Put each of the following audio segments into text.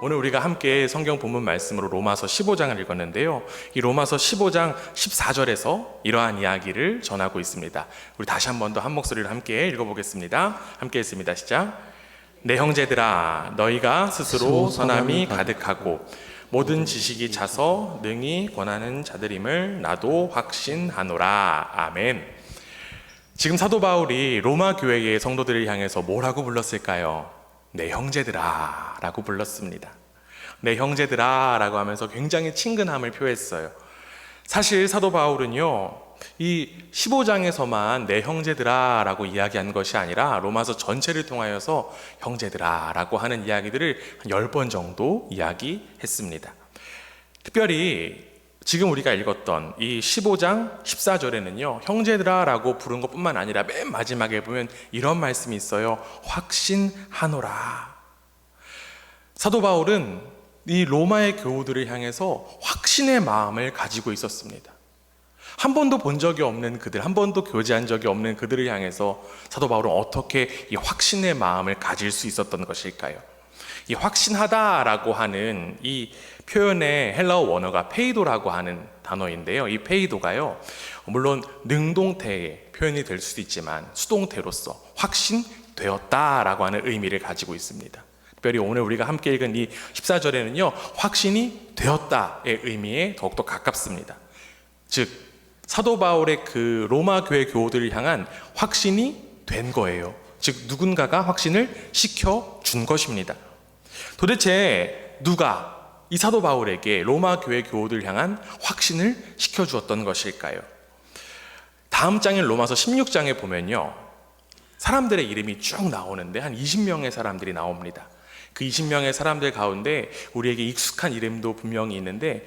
오늘 우리가 함께 성경 본문 말씀으로 로마서 15장을 읽었는데요. 이 로마서 15장 14절에서 이러한 이야기를 전하고 있습니다. 우리 다시 한 번 더 한 목소리로 함께 읽어보겠습니다. 함께 했습니다. 시작. 내 형제들아, 너희가 스스로 선함이 가득하고 모든 지식이 차서 능히 권하는 자들임을 나도 확신하노라. 아멘. 지금 사도 바울이 로마 교회의 성도들을 향해서 뭐라고 불렀을까요? 내 형제들아 라고 불렀습니다. 내 형제들아 라고 하면서 굉장히 친근함을 표했어요. 사실 사도 바울은요, 이 15장에서만 내 형제들아 라고 이야기한 것이 아니라 로마서 전체를 통하여서 형제들아 라고 하는 이야기들을 한 10번 정도 이야기했습니다. 특별히 지금 우리가 읽었던 이 15장 14절에는요, 형제들아 라고 부른 것뿐만 아니라 맨 마지막에 보면 이런 말씀이 있어요. 확신하노라. 사도 바울은 이 로마의 교우들을 향해서 확신의 마음을 가지고 있었습니다. 한 번도 본 적이 없는 그들, 한 번도 교제한 적이 없는 그들을 향해서 사도 바울은 어떻게 이 확신의 마음을 가질 수 있었던 것일까요? 이 확신하다라고 하는 이 표현의 헬라어 원어가 페이도라고 하는 단어인데요. 이 페이도가요, 물론 능동태의 표현이 될 수도 있지만 수동태로서 확신되었다라고 하는 의미를 가지고 있습니다. 특별히 오늘 우리가 함께 읽은 이 14절에는요, 확신이 되었다의 의미에 더욱더 가깝습니다. 즉, 사도 바울의 그 로마 교회 교우들을 향한 확신이 된 거예요. 즉, 누군가가 확신을 시켜준 것입니다. 도대체 누가 이 사도 바울에게 로마 교회 교우들 향한 확신을 시켜주었던 것일까요? 다음 장인 로마서 16장에 보면요, 사람들의 이름이 쭉 나오는데 한 20명의 사람들이 나옵니다. 그 20명의 사람들 가운데 우리에게 익숙한 이름도 분명히 있는데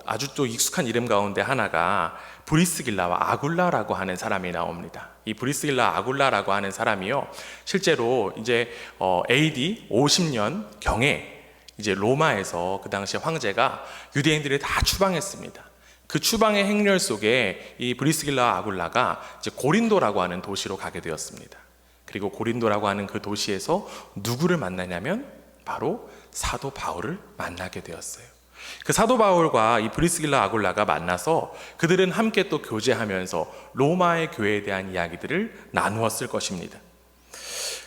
아주 또 익숙한 이름 가운데 하나가 브리스길라와 아굴라라고 하는 사람이 나옵니다. 이 브리스길라 아굴라라고 하는 사람이요, 실제로 이제 AD 50년 경에 이제 로마에서 그 당시 황제가 유대인들을 다 추방했습니다. 그 추방의 행렬 속에 이 브리스길라 아굴라가 이제 고린도라고 하는 도시로 가게 되었습니다. 그리고 고린도라고 하는 그 도시에서 누구를 만나냐면 바로 사도 바울을 만나게 되었어요. 그 사도 바울과 이 브리스길라 아굴라가 만나서 그들은 함께 또 교제하면서 로마의 교회에 대한 이야기들을 나누었을 것입니다.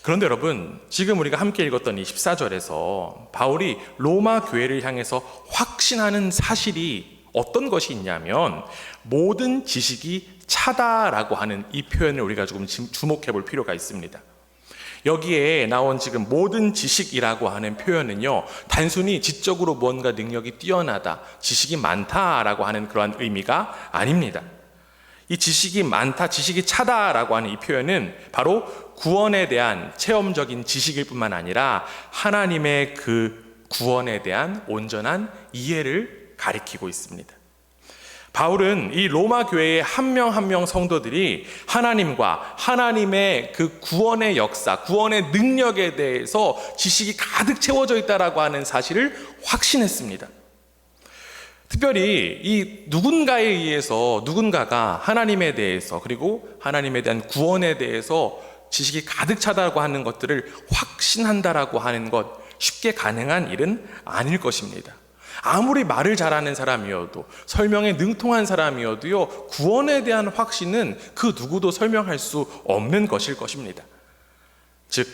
그런데 여러분, 지금 우리가 함께 읽었던 이 14절에서 바울이 로마 교회를 향해서 확신하는 사실이 어떤 것이 있냐면 모든 지식이 차다라고 하는 이 표현을 우리가 조금 주목해 볼 필요가 있습니다. 여기에 나온 지금 모든 지식이라고 하는 표현은요, 단순히 지적으로 무언가 능력이 뛰어나다, 지식이 많다라고 하는 그러한 의미가 아닙니다. 이 지식이 많다, 지식이 차다라고 하는 이 표현은 바로 구원에 대한 체험적인 지식일 뿐만 아니라 하나님의 그 구원에 대한 온전한 이해를 가리키고 있습니다. 바울은 이 로마 교회의 한 명 한 명 성도들이 하나님과 하나님의 그 구원의 역사, 구원의 능력에 대해서 지식이 가득 채워져 있다라고 하는 사실을 확신했습니다. 특별히 이 누군가에 의해서 누군가가 하나님에 대해서 그리고 하나님에 대한 구원에 대해서 지식이 가득 차다고 하는 것들을 확신한다라고 하는 것, 쉽게 가능한 일은 아닐 것입니다. 아무리 말을 잘하는 사람이어도, 설명에 능통한 사람이어도요, 구원에 대한 확신은 그 누구도 설명할 수 없는 것일 것입니다. 즉,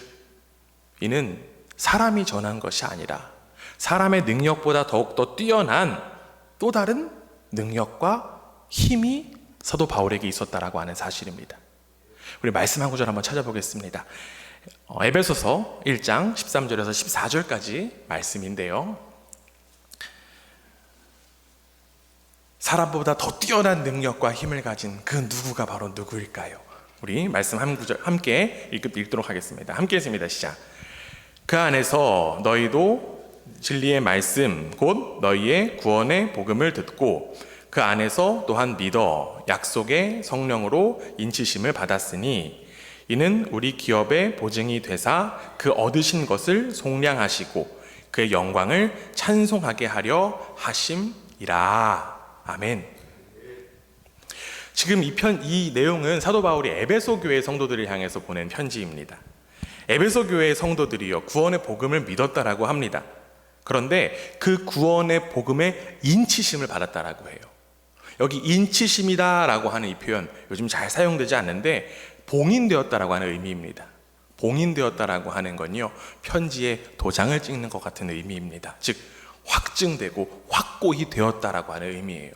이는 사람이 전한 것이 아니라 사람의 능력보다 더욱더 뛰어난 또 다른 능력과 힘이 사도 바울에게 있었다라고 하는 사실입니다. 우리 말씀 한 구절 한번 찾아보겠습니다. 에베소서 1장 13절에서 14절까지 말씀인데요, 사람보다 더 뛰어난 능력과 힘을 가진 그 누구가 바로 누구일까요? 우리 말씀 한 구절 함께 읽도록 하겠습니다. 함께 했습니다. 시작. 그 안에서 너희도 진리의 말씀 곧 너희의 구원의 복음을 듣고 그 안에서 또한 믿어 약속의 성령으로 인치심을 받았으니 이는 우리 기업의 보증이 되사 그 얻으신 것을 속량하시고 그의 영광을 찬송하게 하려 하심이라. 아멘. 지금 이 내용은 사도 바울이 에베소 교회 성도들을 향해서 보낸 편지입니다. 에베소 교회의 성도들이요, 구원의 복음을 믿었다라고 합니다. 그런데 그 구원의 복음의 인치심을 받았다라고 해요. 여기 인치심이다라고 하는 이 표현 요즘 잘 사용되지 않는데 봉인되었다라고 하는 의미입니다. 봉인되었다라고 하는 건요, 편지에 도장을 찍는 것 같은 의미입니다. 즉 확증되고 확고히 되었다라고 하는 의미예요.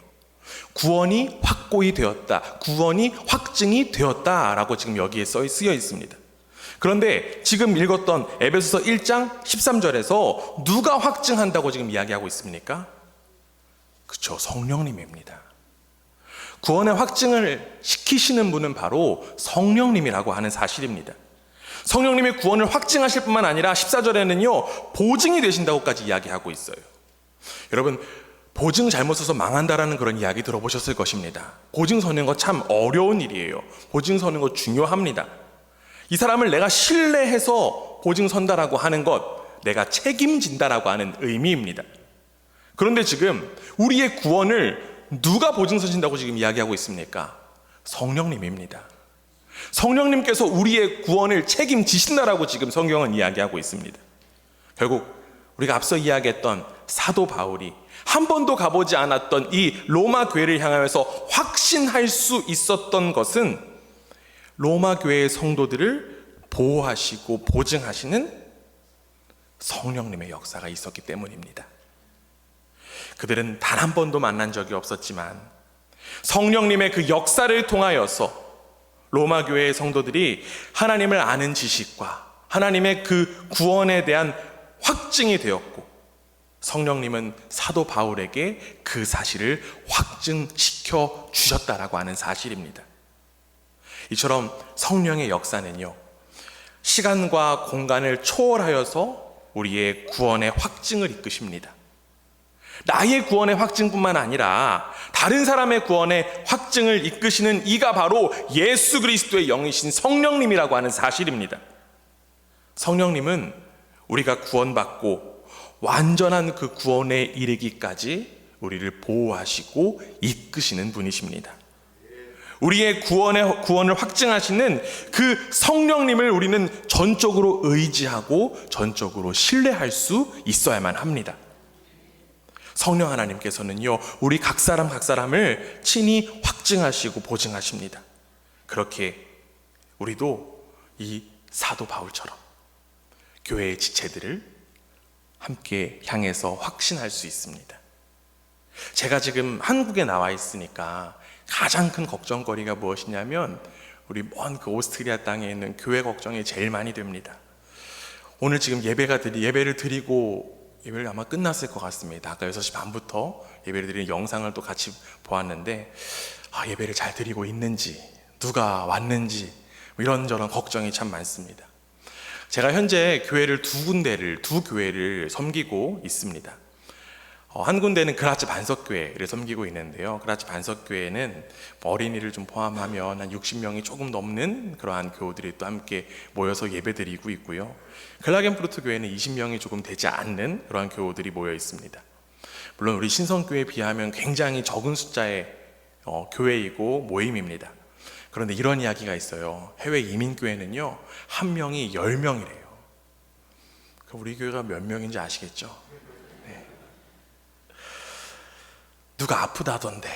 구원이 확고히 되었다, 구원이 확증이 되었다라고 지금 여기에 쓰여 있습니다. 그런데 지금 읽었던 에베소서 1장 13절에서 누가 확증한다고 지금 이야기하고 있습니까? 그렇죠, 성령님입니다. 구원의 확증을 시키시는 분은 바로 성령님이라고 하는 사실입니다. 성령님의 구원을 확증하실 뿐만 아니라 14절에는요, 보증이 되신다고까지 이야기하고 있어요. 여러분, 보증 잘못 써서 망한다라는 그런 이야기 들어보셨을 것입니다. 보증 서는 거 참 어려운 일이에요. 보증 서는 거 중요합니다. 이 사람을 내가 신뢰해서 보증 선다라고 하는 것, 내가 책임진다라고 하는 의미입니다. 그런데 지금 우리의 구원을 누가 보증 서신다고 지금 이야기하고 있습니까? 성령님입니다. 성령님께서 우리의 구원을 책임지신다라고 지금 성경은 이야기하고 있습니다. 결국 우리가 앞서 이야기했던 사도 바울이 한 번도 가보지 않았던 이 로마 교회를 향하여서 확신할 수 있었던 것은 로마 교회의 성도들을 보호하시고 보증하시는 성령님의 역사가 있었기 때문입니다. 그들은 단 한 번도 만난 적이 없었지만 성령님의 그 역사를 통하여서 로마 교회의 성도들이 하나님을 아는 지식과 하나님의 그 구원에 대한 확증이 되었고, 성령님은 사도 바울에게 그 사실을 확증시켜 주셨다라고 하는 사실입니다. 이처럼 성령의 역사는요, 시간과 공간을 초월하여서 우리의 구원의 확증을 이끄십니다. 나의 구원의 확증뿐만 아니라 다른 사람의 구원의 확증을 이끄시는 이가 바로 예수 그리스도의 영이신 성령님이라고 하는 사실입니다. 성령님은 우리가 구원받고 완전한 그 구원에 이르기까지 우리를 보호하시고 이끄시는 분이십니다. 우리의 구원을 확증하시는 그 성령님을 우리는 전적으로 의지하고 전적으로 신뢰할 수 있어야만 합니다. 성령 하나님께서는요, 우리 각 사람을 친히 확증하시고 보증하십니다. 그렇게 우리도 이 사도 바울처럼 교회의 지체들을 함께 향해서 확신할 수 있습니다. 제가 지금 한국에 나와 있으니까 가장 큰 걱정거리가 무엇이냐면 우리 먼 그 오스트리아 땅에 있는 교회 걱정이 제일 많이 됩니다. 오늘 지금 예배를 드리고 예배를 아마 끝났을 것 같습니다. 아까 6시 반부터 예배를 드리는 영상을 또 같이 보았는데 예배를 잘 드리고 있는지, 누가 왔는지 이런저런 걱정이 참 많습니다. 제가 현재 두 교회를 섬기고 있습니다. 한 군데는 그라츠 반석교회를 섬기고 있는데요. 그라츠 반석교회는 어린이를 좀 포함하면 한 60명이 조금 넘는 그러한 교우들이 또 함께 모여서 예배드리고 있고요. 클라겐푸르트 교회는 20명이 조금 되지 않는 그러한 교우들이 모여 있습니다. 물론 우리 신성교회에 비하면 굉장히 적은 숫자의 교회이고 모임입니다. 그런데 이런 이야기가 있어요. 해외 이민교회는요, 한 명이 10명이래요. 그럼 우리 교회가 몇 명인지 아시겠죠? 누가 아프다던데.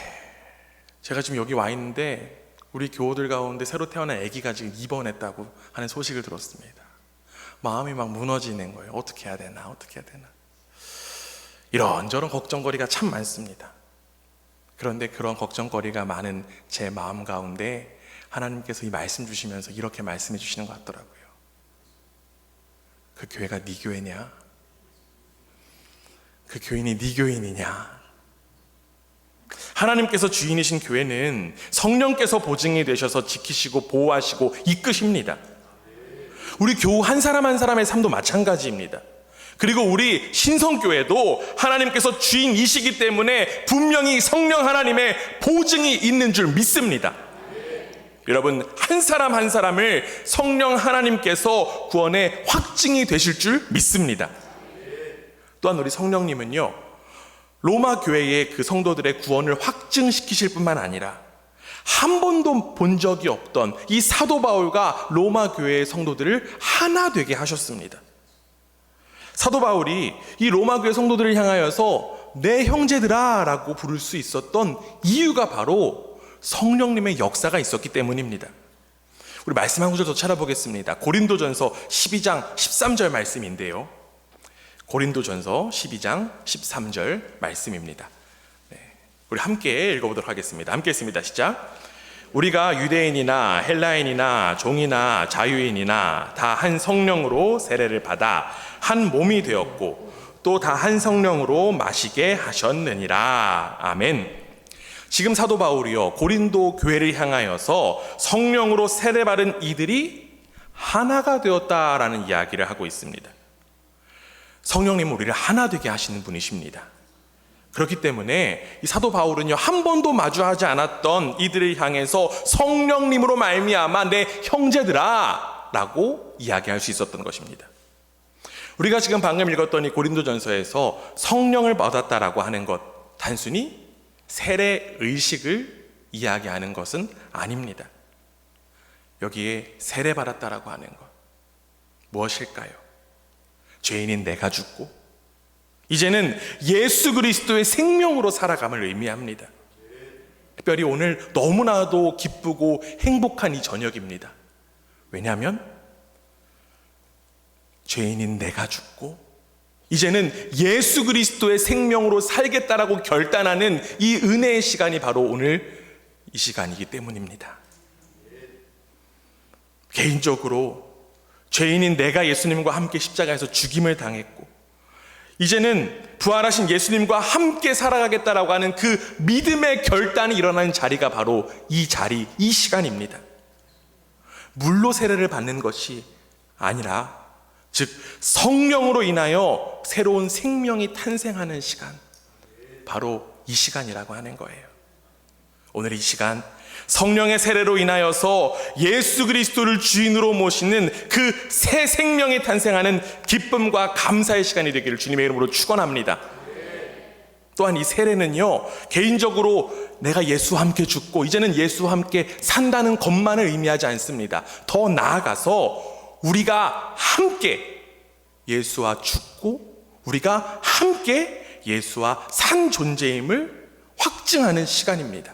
제가 지금 여기 와 있는데 우리 교우들 가운데 새로 태어난 아기가 지금 입원했다고 하는 소식을 들었습니다. 마음이 막 무너지는 거예요. 어떻게 해야 되나. 이런저런 걱정거리가 참 많습니다. 그런데 그런 걱정거리가 많은 제 마음 가운데 하나님께서 이 말씀 주시면서 이렇게 말씀해 주시는 것 같더라고요. 그 교회가 네 교회냐? 그 교인이 네 교인이냐? 하나님께서 주인이신 교회는 성령께서 보증이 되셔서 지키시고 보호하시고 이끄십니다. 우리 교우 한 사람 한 사람의 삶도 마찬가지입니다. 그리고 우리 신성교회도 하나님께서 주인이시기 때문에 분명히 성령 하나님의 보증이 있는 줄 믿습니다. 여러분, 한 사람 한 사람을 성령 하나님께서 구원의 확증이 되실 줄 믿습니다. 또한 우리 성령님은요, 로마 교회의 그 성도들의 구원을 확증시키실 뿐만 아니라 한 번도 본 적이 없던 이 사도 바울과 로마 교회의 성도들을 하나 되게 하셨습니다. 사도 바울이 이 로마 교회 성도들을 향하여서 내 형제들아 라고 부를 수 있었던 이유가 바로 성령님의 역사가 있었기 때문입니다. 우리 말씀 한 구절 더 찾아보겠습니다. 고린도전서 12장 13절 말씀인데요. 고린도전서 12장 13절 말씀입니다. 우리 함께 읽어보도록 하겠습니다. 함께 했습니다. 시작. 우리가 유대인이나 헬라인이나 종이나 자유인이나 다 한 성령으로 세례를 받아 한 몸이 되었고 또 다 한 성령으로 마시게 하셨느니라. 아멘. 지금 사도 바울이요 고린도 교회를 향하여서 성령으로 세례받은 이들이 하나가 되었다라는 이야기를 하고 있습니다. 성령님은 우리를 하나 되게 하시는 분이십니다. 그렇기 때문에 이 사도 바울은요 한 번도 마주하지 않았던 이들을 향해서 성령님으로 말미암아 내 형제들아 라고 이야기할 수 있었던 것입니다. 우리가 지금 방금 읽었던 이 고린도전서에서 성령을 받았다라고 하는 것, 단순히 세례 의식을 이야기하는 것은 아닙니다. 여기에 세례 받았다라고 하는 것 무엇일까요? 죄인인 내가 죽고 이제는 예수 그리스도의 생명으로 살아감을 의미합니다. 특별히 오늘 너무나도 기쁘고 행복한 이 저녁입니다. 왜냐하면 죄인인 내가 죽고 이제는 예수 그리스도의 생명으로 살겠다라고 결단하는 이 은혜의 시간이 바로 오늘 이 시간이기 때문입니다. 개인적으로 죄인인 내가 예수님과 함께 십자가에서 죽임을 당했고 이제는 부활하신 예수님과 함께 살아가겠다라고 하는 그 믿음의 결단이 일어나는 자리가 바로 이 자리, 이 시간입니다. 물로 세례를 받는 것이 아니라 즉 성령으로 인하여 새로운 생명이 탄생하는 시간, 바로 이 시간이라고 하는 거예요. 오늘 이 시간 성령의 세례로 인하여서 예수 그리스도를 주인으로 모시는 그 새 생명이 탄생하는 기쁨과 감사의 시간이 되기를 주님의 이름으로 축원합니다. 또한 이 세례는요 개인적으로 내가 예수와 함께 죽고 이제는 예수와 함께 산다는 것만을 의미하지 않습니다. 더 나아가서 우리가 함께 예수와 죽고 우리가 함께 예수와 산 존재임을 확증하는 시간입니다.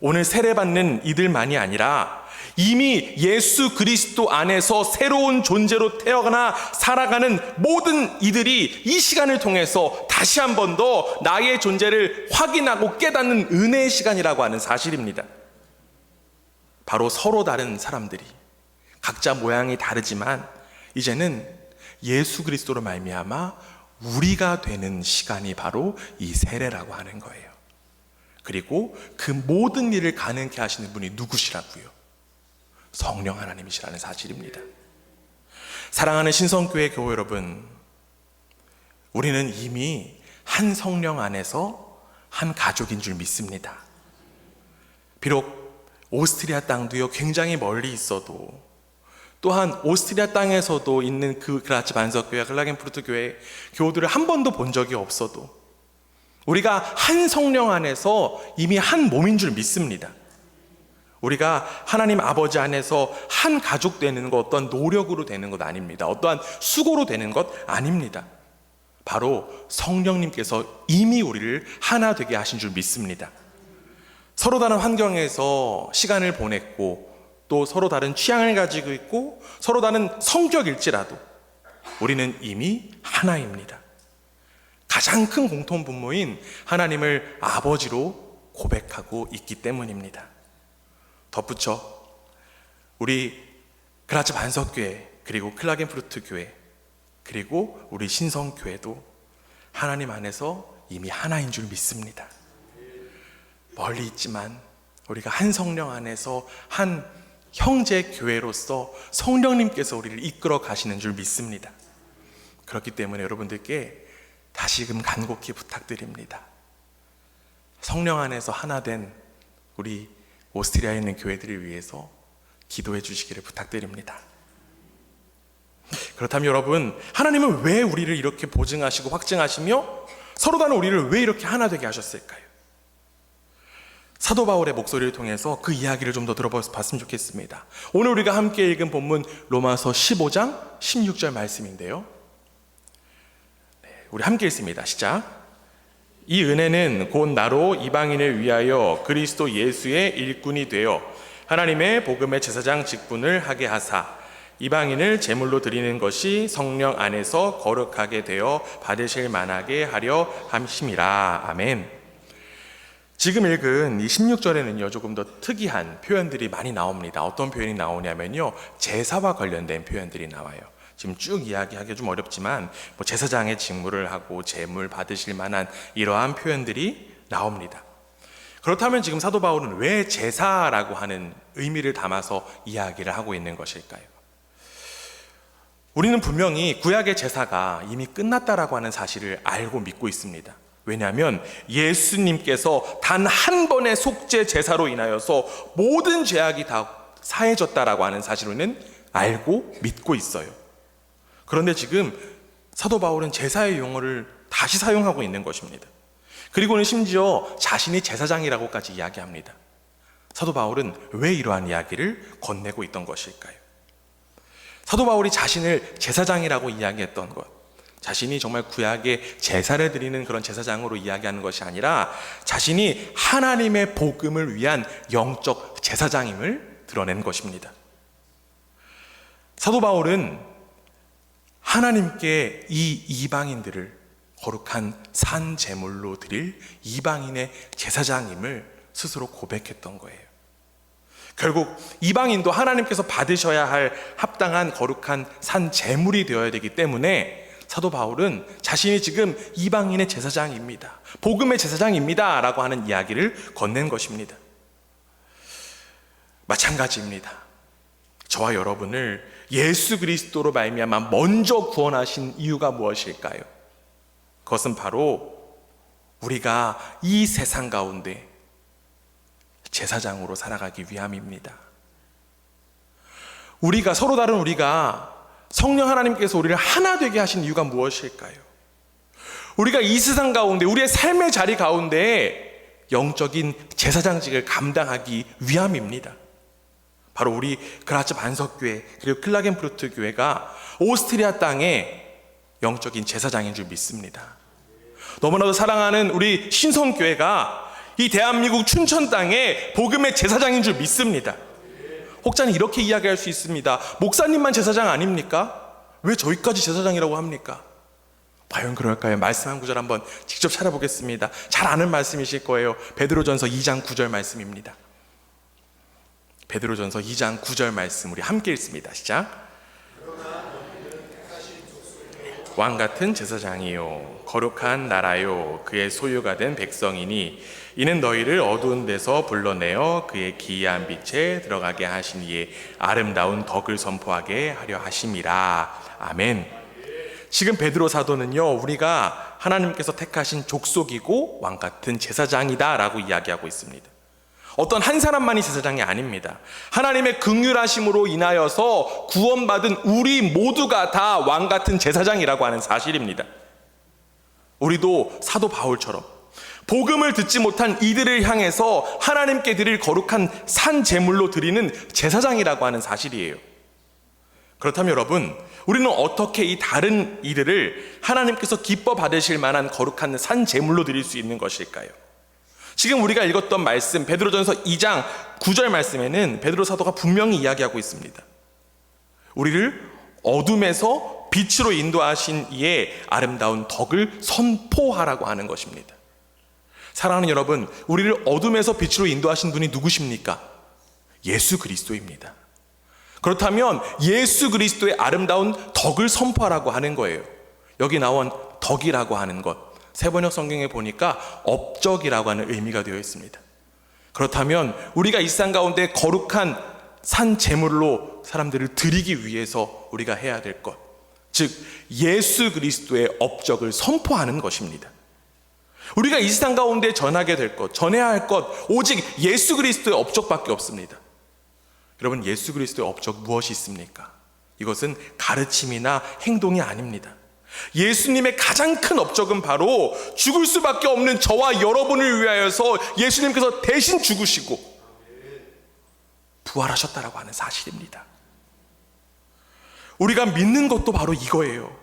오늘 세례받는 이들만이 아니라 이미 예수 그리스도 안에서 새로운 존재로 태어나 살아가는 모든 이들이 이 시간을 통해서 다시 한 번 더 나의 존재를 확인하고 깨닫는 은혜의 시간이라고 하는 사실입니다. 바로 서로 다른 사람들이 각자 모양이 다르지만 이제는 예수 그리스도로 말미암아 우리가 되는 시간이 바로 이 세례라고 하는 거예요. 그리고 그 모든 일을 가능케 하시는 분이 누구시라고요? 성령 하나님이시라는 사실입니다. 사랑하는 신성교회 교회 여러분, 우리는 이미 한 성령 안에서 한 가족인 줄 믿습니다. 비록 오스트리아 땅도요 굉장히 멀리 있어도, 또한 오스트리아 땅에서도 있는 그 그라츠 반석교회, 클라겐푸르트 교회 교우들을 한 번도 본 적이 없어도 우리가 한 성령 안에서 이미 한 몸인 줄 믿습니다. 우리가 하나님 아버지 안에서 한 가족 되는 것, 어떠한 노력으로 되는 것 아닙니다. 어떠한 수고로 되는 것 아닙니다. 바로 성령님께서 이미 우리를 하나 되게 하신 줄 믿습니다. 서로 다른 환경에서 시간을 보냈고 또 서로 다른 취향을 가지고 있고 서로 다른 성격일지라도 우리는 이미 하나입니다. 가장 큰 공통분모인 하나님을 아버지로 고백하고 있기 때문입니다. 덧붙여 우리 그라츠 반석교회, 그리고 클라겐푸르트 교회, 그리고 우리 신성교회도 하나님 안에서 이미 하나인 줄 믿습니다. 멀리 있지만 우리가 한 성령 안에서 한 형제 교회로서 성령님께서 우리를 이끌어 가시는 줄 믿습니다. 그렇기 때문에 여러분들께 다시금 간곡히 부탁드립니다. 성령 안에서 하나 된 우리 오스트리아에 있는 교회들을 위해서 기도해 주시기를 부탁드립니다. 그렇다면 여러분, 하나님은 왜 우리를 이렇게 보증하시고 확증하시며 서로 다른 우리를 왜 이렇게 하나 되게 하셨을까요? 사도 바울의 목소리를 통해서 그 이야기를 좀 더 들어봤으면 좋겠습니다. 오늘 우리가 함께 읽은 본문 로마서 15장 16절 말씀인데요, 우리 함께 읽습니다. 시작. 이 은혜는 곧 나로 이방인을 위하여 그리스도 예수의 일꾼이 되어 하나님의 복음의 제사장 직분을 하게 하사 이방인을 제물로 드리는 것이 성령 안에서 거룩하게 되어 받으실 만하게 하려 함심이라. 아멘. 지금 읽은 이 16절에는요 조금 더 특이한 표현들이 많이 나옵니다. 어떤 표현이 나오냐면요, 제사와 관련된 표현들이 나와요. 지금 쭉 이야기하기 좀 어렵지만 제사장의 직무를 하고 제물 받으실 만한 이러한 표현들이 나옵니다. 그렇다면 지금 사도 바울은 왜 제사라고 하는 의미를 담아서 이야기를 하고 있는 것일까요? 우리는 분명히 구약의 제사가 이미 끝났다라고 하는 사실을 알고 믿고 있습니다. 왜냐하면 예수님께서 단 한 번의 속죄 제사로 인하여서 모든 죄악이 다 사해졌다라고 하는 사실로는 알고 믿고 있어요. 그런데 지금 사도 바울은 제사의 용어를 다시 사용하고 있는 것입니다. 그리고는 심지어 자신이 제사장이라고까지 이야기합니다. 사도 바울은 왜 이러한 이야기를 건네고 있던 것일까요? 사도 바울이 자신을 제사장이라고 이야기했던 것, 자신이 정말 구약에 제사를 드리는 그런 제사장으로 이야기하는 것이 아니라 자신이 하나님의 복음을 위한 영적 제사장임을 드러낸 것입니다. 사도 바울은 하나님께 이 이방인들을 거룩한 산 제물로 드릴 이방인의 제사장임을 스스로 고백했던 거예요. 결국 이방인도 하나님께서 받으셔야 할 합당한 거룩한 산 제물이 되어야 되기 때문에 사도 바울은 자신이 지금 이방인의 제사장입니다, 복음의 제사장입니다 라고 하는 이야기를 건넨 것입니다. 마찬가지입니다. 저와 여러분을 예수 그리스도로 말미암아 먼저 구원하신 이유가 무엇일까요? 그것은 바로 우리가 이 세상 가운데 제사장으로 살아가기 위함입니다. 우리가 서로 다른 우리가 성령 하나님께서 우리를 하나 되게 하신 이유가 무엇일까요? 우리가 이 세상 가운데 우리의 삶의 자리 가운데 영적인 제사장직을 감당하기 위함입니다. 바로 우리 그라츠 반석교회 그리고 클라겐푸르트 교회가 오스트리아 땅에 영적인 제사장인 줄 믿습니다. 너무나도 사랑하는 우리 신성교회가 이 대한민국 춘천 땅에 복음의 제사장인 줄 믿습니다. 혹자는 이렇게 이야기할 수 있습니다. 목사님만 제사장 아닙니까? 왜 저희까지 제사장이라고 합니까? 과연 그럴까요? 말씀 한 구절 한번 직접 찾아보겠습니다. 잘 아는 말씀이실 거예요. 베드로전서 2장 9절 말씀입니다. 베드로전서 2장 9절 말씀 우리 함께 읽습니다. 시작. 왕같은 제사장이요 거룩한 나라요 그의 소유가 된 백성이니 이는 너희를 어두운 데서 불러내어 그의 기이한 빛에 들어가게 하신 이의 아름다운 덕을 선포하게 하려 하심이라. 아멘. 지금 베드로 사도는요 우리가 하나님께서 택하신 족속이고 왕같은 제사장이다 라고 이야기하고 있습니다. 어떤 한 사람만이 제사장이 아닙니다. 하나님의 긍휼하심으로 인하여서 구원받은 우리 모두가 다 왕같은 제사장이라고 하는 사실입니다. 우리도 사도 바울처럼 복음을 듣지 못한 이들을 향해서 하나님께 드릴 거룩한 산 제물로 드리는 제사장이라고 하는 사실이에요. 그렇다면 여러분, 우리는 어떻게 이 다른 이들을 하나님께서 기뻐 받으실 만한 거룩한 산 제물로 드릴 수 있는 것일까요? 지금 우리가 읽었던 말씀 베드로전서 2장 9절 말씀에는 베드로 사도가 분명히 이야기하고 있습니다. 우리를 어둠에서 빛으로 인도하신 이의 아름다운 덕을 선포하라고 하는 것입니다. 사랑하는 여러분, 우리를 어둠에서 빛으로 인도하신 분이 누구십니까? 예수 그리스도입니다. 그렇다면 예수 그리스도의 아름다운 덕을 선포하라고 하는 거예요. 여기 나온 덕이라고 하는 것, 세번역 성경에 보니까 업적이라고 하는 의미가 되어 있습니다. 그렇다면 우리가 이 세상 가운데 거룩한 산 제물로 사람들을 드리기 위해서 우리가 해야 될 것, 즉 예수 그리스도의 업적을 선포하는 것입니다. 우리가 이 세상 가운데 전하게 될 것, 전해야 할 것, 오직 예수 그리스도의 업적밖에 없습니다. 여러분, 예수 그리스도의 업적 무엇이 있습니까? 이것은 가르침이나 행동이 아닙니다. 예수님의 가장 큰 업적은 바로 죽을 수밖에 없는 저와 여러분을 위하여서 예수님께서 대신 죽으시고 부활하셨다라고 하는 사실입니다. 우리가 믿는 것도 바로 이거예요.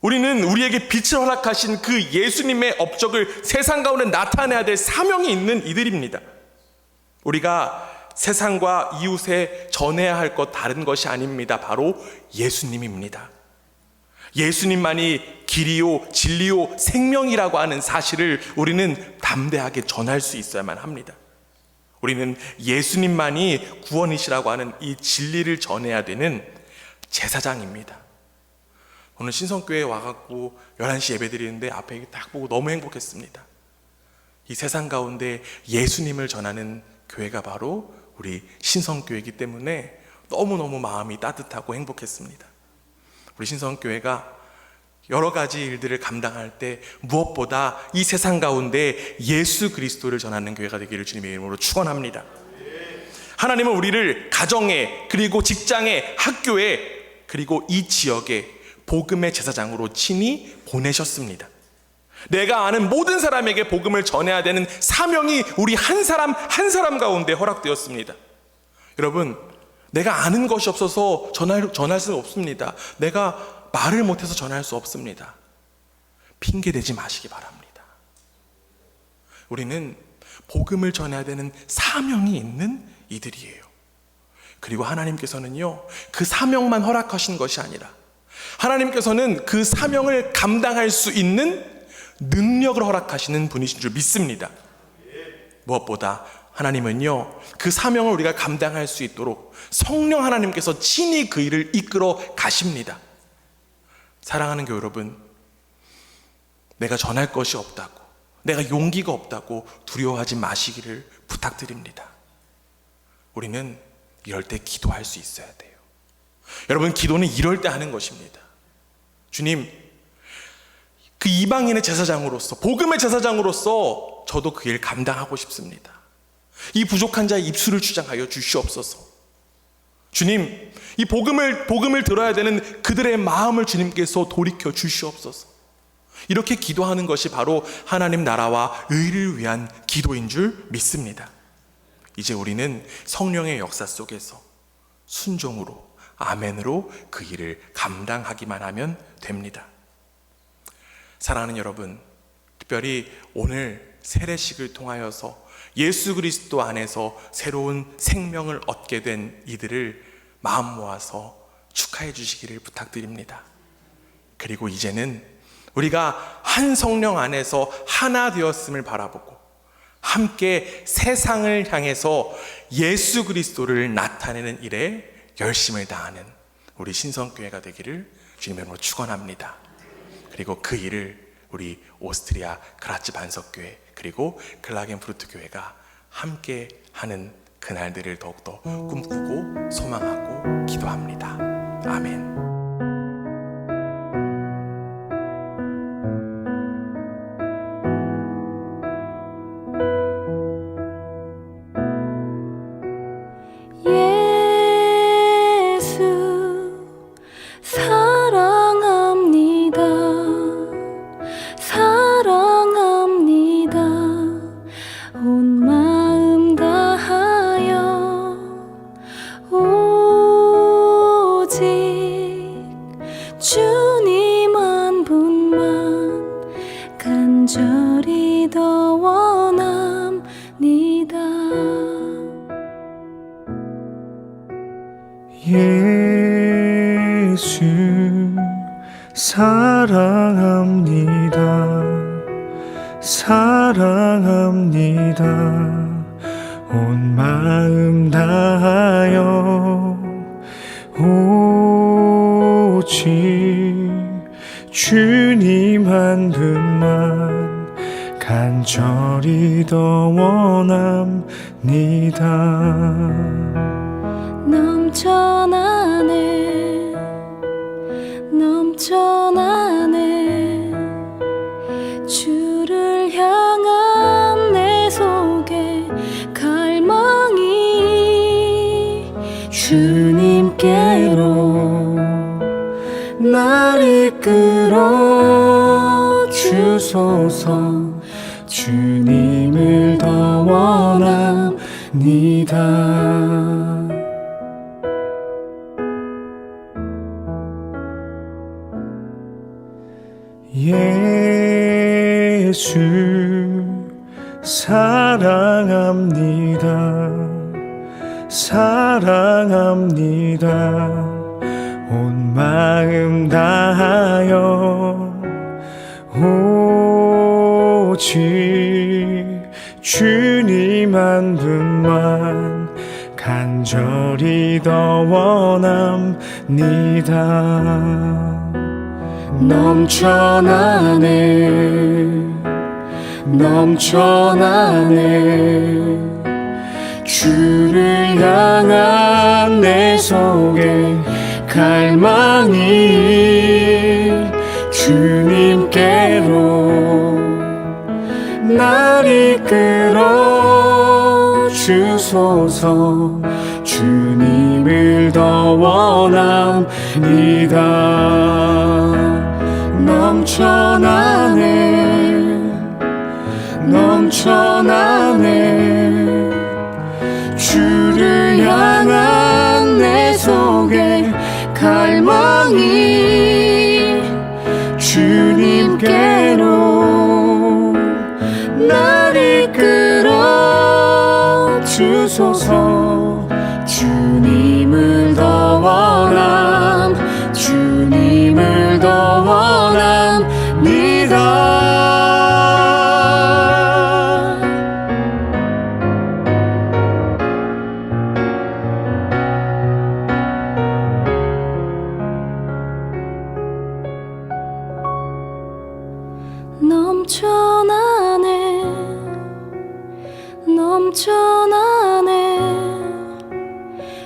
우리는 우리에게 빛을 허락하신 그 예수님의 업적을 세상 가운데 나타내야 될 사명이 있는 이들입니다. 우리가 세상과 이웃에 전해야 할 것 다른 것이 아닙니다. 바로 예수님입니다. 예수님만이 길이요 진리요 생명이라고 하는 사실을 우리는 담대하게 전할 수 있어야만 합니다. 우리는 예수님만이 구원이시라고 하는 이 진리를 전해야 되는 제사장입니다. 오늘 신성교회에 와갖고 11시 예배 드리는데 앞에 딱 보고 너무 행복했습니다. 이 세상 가운데 예수님을 전하는 교회가 바로 우리 신성교회이기 때문에 너무너무 마음이 따뜻하고 행복했습니다. 우리 신성교회가 여러 가지 일들을 감당할 때 무엇보다 이 세상 가운데 예수 그리스도를 전하는 교회가 되기를 주님의 이름으로 축원합니다. 하나님은 우리를 가정에, 그리고 직장에, 학교에, 그리고 이 지역에 복음의 제사장으로 친히 보내셨습니다. 내가 아는 모든 사람에게 복음을 전해야 되는 사명이 우리 한 사람 한 사람 가운데 허락되었습니다. 여러분, 내가 아는 것이 없어서 전할 수 없습니다. 내가 말을 못해서 전할 수 없습니다. 핑계 대지 마시기 바랍니다. 우리는 복음을 전해야 되는 사명이 있는 이들이에요. 그리고 하나님께서는요, 그 사명만 허락하신 것이 아니라 하나님께서는 그 사명을 감당할 수 있는 능력을 허락하시는 분이신 줄 믿습니다. 무엇보다 하나님은요, 그 사명을 우리가 감당할 수 있도록 성령 하나님께서 친히 그 일을 이끌어 가십니다. 사랑하는 교회 여러분, 내가 전할 것이 없다고, 내가 용기가 없다고 두려워하지 마시기를 부탁드립니다. 우리는 이럴 때 기도할 수 있어야 돼요. 여러분, 기도는 이럴 때 하는 것입니다. 주님, 그 이방인의 제사장으로서, 복음의 제사장으로서 저도 그 일 감당하고 싶습니다. 이 부족한 자의 입술을 주장하여 주시옵소서. 주님, 이 복음을 들어야 되는 그들의 마음을 주님께서 돌이켜 주시옵소서. 이렇게 기도하는 것이 바로 하나님 나라와 의를 위한 기도인 줄 믿습니다. 이제 우리는 성령의 역사 속에서 순종으로, 아멘으로 그 일을 감당하기만 하면 됩니다. 사랑하는 여러분, 특별히 오늘 세례식을 통하여서 예수 그리스도 안에서 새로운 생명을 얻게 된 이들을 마음 모아서 축하해 주시기를 부탁드립니다. 그리고 이제는 우리가 한 성령 안에서 하나 되었음을 바라보고 함께 세상을 향해서 예수 그리스도를 나타내는 일에 열심을 다하는 우리 신성교회가 되기를 주님의 이름으로 축원합니다. 그리고 그 일을 우리 오스트리아 그라츠 반석교회 그리고 클라겐푸르트 교회가 함께 하는 그날들을 더욱더 꿈꾸고 소망하고 기도합니다. 아멘. 주님 한 분만 간절히 더 원합니다. 예수 사랑합니다. 사랑합니다. 온 마음 다하여 오직 주님 한 분만 간절히 더 원합니다. 넘쳐나네 넘쳐나네 주를 향한 내 속에 갈망이 주님께로 날 이끌어 주소서. 주님을 더 원합니다. 예수 사랑합니다. 사랑합니다. 온 마음 다하여 오직 주님 한 분만 간절히 더 원합니다. 넘쳐나네 넘쳐나네 주를 향한 내 속에 갈망이 주님께로 날 이끌어 주소서. 주님을 더 원합니다. 넘쳐나네 넘쳐나네 주를 향한 내 속에 갈망이 주님께로 날 이끌어 주소서. 주님을 더 원함 주님을 더 원합니다. 넘쳐나네 넘쳐나네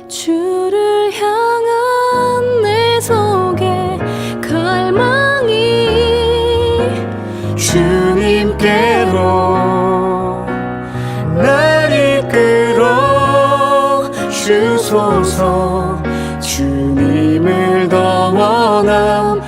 주를 향한 내 속에 갈망이 주님께로 날 이끌어 주소서. 주님을 더 원합니다.